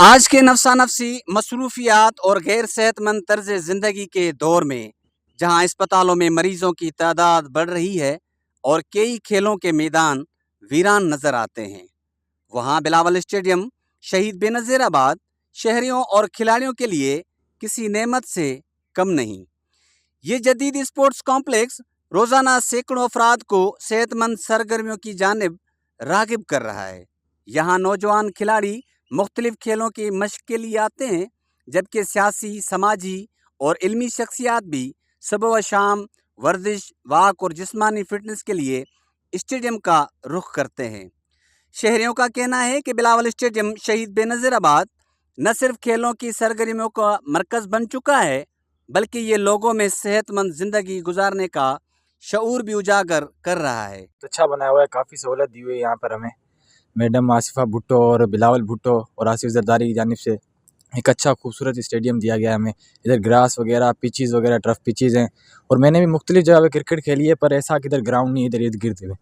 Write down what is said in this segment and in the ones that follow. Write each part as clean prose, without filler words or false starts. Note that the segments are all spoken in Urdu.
آج کے نفسا نفسی مصروفیات اور غیر صحت مند طرز زندگی کے دور میں جہاں اسپتالوں میں مریضوں کی تعداد بڑھ رہی ہے اور کئی کھیلوں کے میدان ویران نظر آتے ہیں، وہاں بلاول اسٹیڈیم شہید بے نظیر آباد شہریوں اور کھلاڑیوں کے لیے کسی نعمت سے کم نہیں۔ یہ جدید اسپورٹس کمپلیکس روزانہ سینکڑوں افراد کو صحت مند سرگرمیوں کی جانب راغب کر رہا ہے۔ یہاں نوجوان کھلاڑی مختلف کھیلوں کی مشق کے لیے آتے ہیں، جبکہ سیاسی، سماجی اور علمی شخصیات بھی صبح و شام ورزش، واک اور جسمانی فٹنس کے لیے اسٹیڈیم کا رخ کرتے ہیں۔ شہریوں کا کہنا ہے کہ بلاول اسٹیڈیم شہید بے نظیر آباد نہ صرف کھیلوں کی سرگرمیوں کا مرکز بن چکا ہے، بلکہ یہ لوگوں میں صحت مند زندگی گزارنے کا شعور بھی اجاگر کر رہا ہے۔ اچھا بنایا ہوا ہے، کافی سہولت دی ہوئی ہے یہاں پر ہمیں۔ میڈم آصفہ بھٹو اور بلاول بھٹو اور آصف زرداری کی جانب سے ایک اچھا خوبصورت اسٹیڈیم دیا گیا ہے ہمیں۔ ادھر گراس وغیرہ، پچیز وغیرہ، ٹرف پچیز ہیں، اور میں نے بھی مختلف جگہ پہ کرکٹ کھیلی ہے، پر ایسا کہ ادھر گراؤنڈ نہیں ہے ادھر ارد گرد میں،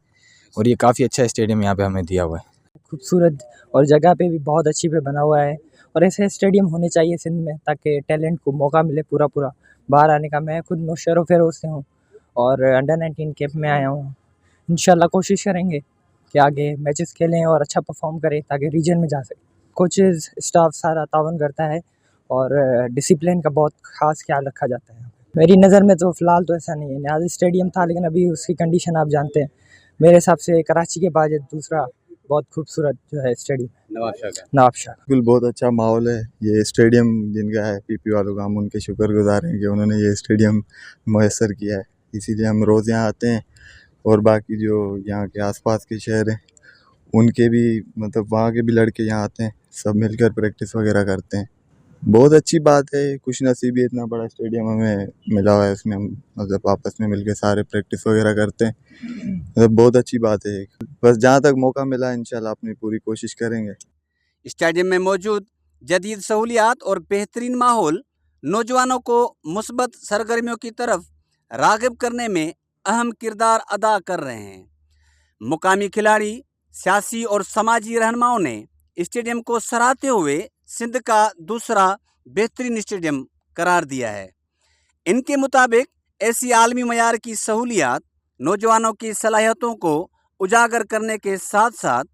اور یہ کافی اچھا اسٹیڈیم یہاں پہ ہمیں دیا ہوا ہے۔ خوبصورت اور جگہ پہ بھی بہت اچھی پہ بنا ہوا ہے، اور ایسے اسٹیڈیم ہونے چاہیے سندھ میں تاکہ ٹیلنٹ کو موقع ملے پورا باہر آنے کا۔ میں خود نوشہر و فیروز سے ہوں اور انڈر 19 کیمپ میں آیا ہوں۔ انشاءاللہ کوشش کریں گے کہ آگے میچز کھیلیں اور اچھا پرفارم کریں تاکہ ریجن میں جا سکیں۔ کوچز، اسٹاف سارا تعاون کرتا ہے اور ڈسپلن کا بہت خاص خیال رکھا جاتا ہے۔ میری نظر میں تو فی الحال تو ایسا نہیں ہے، نیازی اسٹیڈیم تھا لیکن ابھی اس کی کنڈیشن آپ جانتے ہیں۔ میرے حساب سے کراچی کے بعد دوسرا بہت خوبصورت جو ہے اسٹیڈیم نواب شاہ۔ بالکل بہت اچھا ماحول ہے۔ یہ اسٹیڈیم جن کا ہے پی پی والوں کا، ہم ان کے شکر گزار ہیں کہ انہوں نے یہ اسٹیڈیم میسر کیا ہے، اسی لیے ہم روز یہاں آتے ہیں، اور باقی جو یہاں کے آس پاس کے شہر ہیں ان کے بھی مطلب وہاں کے بھی لڑکے یہاں آتے ہیں، سب مل کر پریکٹس وغیرہ کرتے ہیں۔ بہت اچھی بات ہے، خوش نصیبی اتنا بڑا اسٹیڈیم ہمیں ملا ہوا ہے، اس میں ہم مطلب آپس میں مل کے سارے پریکٹس وغیرہ کرتے ہیں، مطلب بہت اچھی بات ہے۔ بس جہاں تک موقع ملا انشاءاللہ اپنی پوری کوشش کریں گے۔ اسٹیڈیم میں موجود جدید سہولیات اور بہترین ماحول نوجوانوں کو مثبت سرگرمیوں کی طرف راغب کرنے میں اہم کردار ادا کر رہے ہیں۔ مقامی کھلاڑی، سیاسی اور سماجی رہنماؤں نے اسٹیڈیم کو سراہتے ہوئے سندھ کا دوسرا بہترین اسٹیڈیم قرار دیا ہے۔ ان کے مطابق ایسی عالمی معیار کی سہولیات نوجوانوں کی صلاحیتوں کو اجاگر کرنے کے ساتھ ساتھ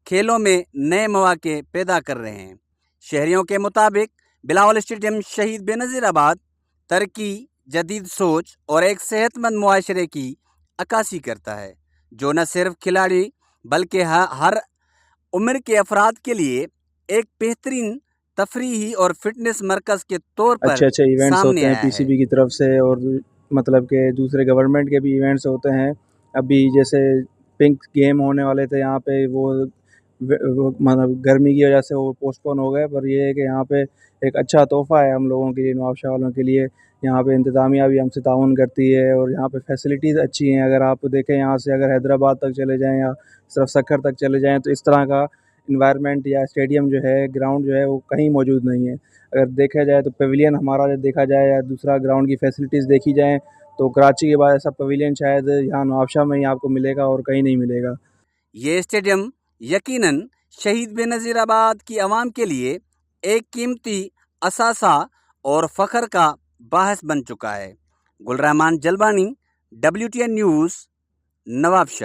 کھیلوں میں نئے مواقع پیدا کر رہے ہیں۔ شہریوں کے مطابق بلاول اسٹیڈیم شہید بے نظیر آباد ترقی، جدید سوچ اور ایک صحت مند معاشرے کی عکاسی کرتا ہے، جو نہ صرف کھلاڑی بلکہ ہر عمر کے افراد کے لیے ایک بہترین تفریحی اور فٹنس مرکز کے طور پر اچھے ایونٹس سامنے ہوتے ہیں آیا پی ہے۔ سی بی کی طرف سے، اور مطلب کہ دوسرے گورنمنٹ کے بھی ایونٹس ہوتے ہیں۔ ابھی جیسے پنک گیم ہونے والے تھے یہاں پہ، وہ مطلب گرمی کی وجہ سے وہ پوسٹ پون ہو گئے، پر یہ ہے کہ یہاں پہ ایک اچھا تحفہ ہے ہم لوگوں کے لیے، نواب شاہ والوں کے لیے۔ یہاں پہ انتظامیہ بھی ہم سے تعاون کرتی ہے، اور یہاں پہ فیسلٹیز اچھی ہیں۔ اگر آپ دیکھیں یہاں سے اگر حیدرآباد تک چلے جائیں یا صرف سکھر تک چلے جائیں تو اس طرح کا انوائرمنٹ یا اسٹیڈیم جو ہے، گراؤنڈ جو ہے، وہ کہیں موجود نہیں ہے۔ اگر دیکھا جائے تو پیویلین ہمارا جو دیکھا جائے یا دوسرا گراؤنڈ کی فیسلٹیز دیکھی جائیں تو کراچی کے بعد ایسا پیویلین شاید یہاں نواب شاہ میں ہی آپ کو ملے گا اور کہیں نہیں ملے گا۔ یہ اسٹیڈیم یقیناً شہید بے نظیر آباد کی عوام کے لیے ایک قیمتی اثاثہ اور فخر کا باعث بن چکا ہے۔ گل رحمان جلبانی، WTN نیوز، نواب شاہ۔